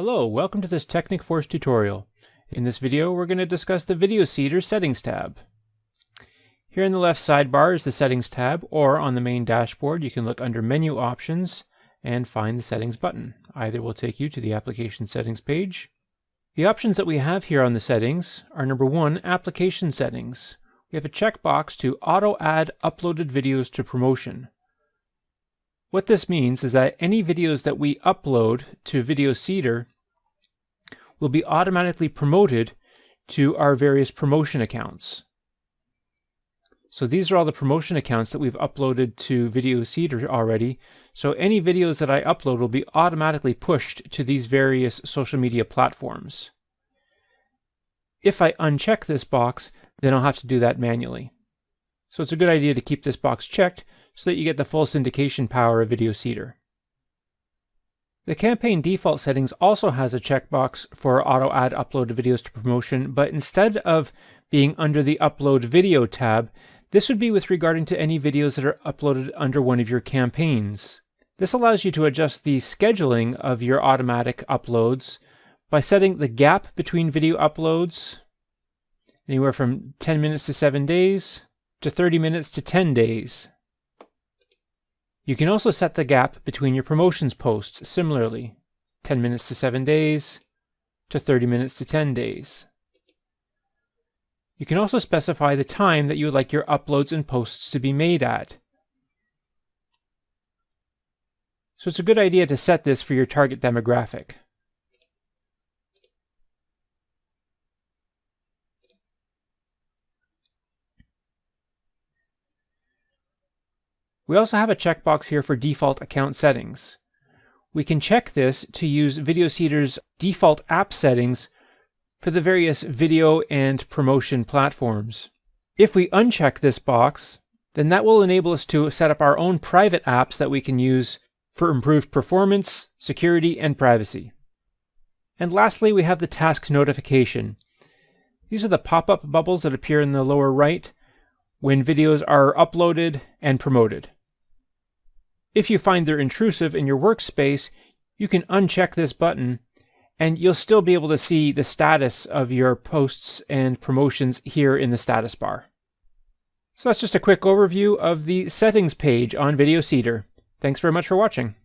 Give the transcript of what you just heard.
Hello, welcome to this Technic Force tutorial. In this video, we're going to discuss the VideoSeeder Settings tab. Here in the left sidebar is the Settings tab, or on the main dashboard, you can look under Menu Options and find the Settings button. Either will take you to the Application Settings page. The options that we have here on the settings are number 1, Application Settings. We have a checkbox to auto-add uploaded videos to promotion. What this means is that any videos that we upload to VideoSeeder will be automatically promoted to our various promotion accounts. So these are all the promotion accounts that we've uploaded to VideoSeeder already. So any videos that I upload will be automatically pushed to these various social media platforms. If I uncheck this box, then I'll have to do that manually. So it's a good idea to keep this box checked so that you get the full syndication power of VideoSeeder. The campaign default settings also has a checkbox for auto-add uploaded videos to promotion, but instead of being under the Upload Video tab, this would be with regarding to any videos that are uploaded under one of your campaigns. This allows you to adjust the scheduling of your automatic uploads by setting the gap between video uploads anywhere from 10 minutes to 7 days to 30 minutes to 10 days. You can also set the gap between your promotions posts similarly, 10 minutes to 7 days to 30 minutes to 10 days. You can also specify the time that you would like your uploads and posts to be made at. So it's a good idea to set this for your target demographic. We also have a checkbox here for default account settings. We can check this to use VideoSeeder's default app settings for the various video and promotion platforms. If we uncheck this box, then that will enable us to set up our own private apps that we can use for improved performance, security, and privacy. And lastly, we have the task notification. These are the pop-up bubbles that appear in the lower right when videos are uploaded and promoted. If you find they're intrusive in your workspace, you can uncheck this button and you'll still be able to see the status of your posts and promotions here in the status bar. So that's just a quick overview of the settings page on VideoSeeder. Thanks very much for watching.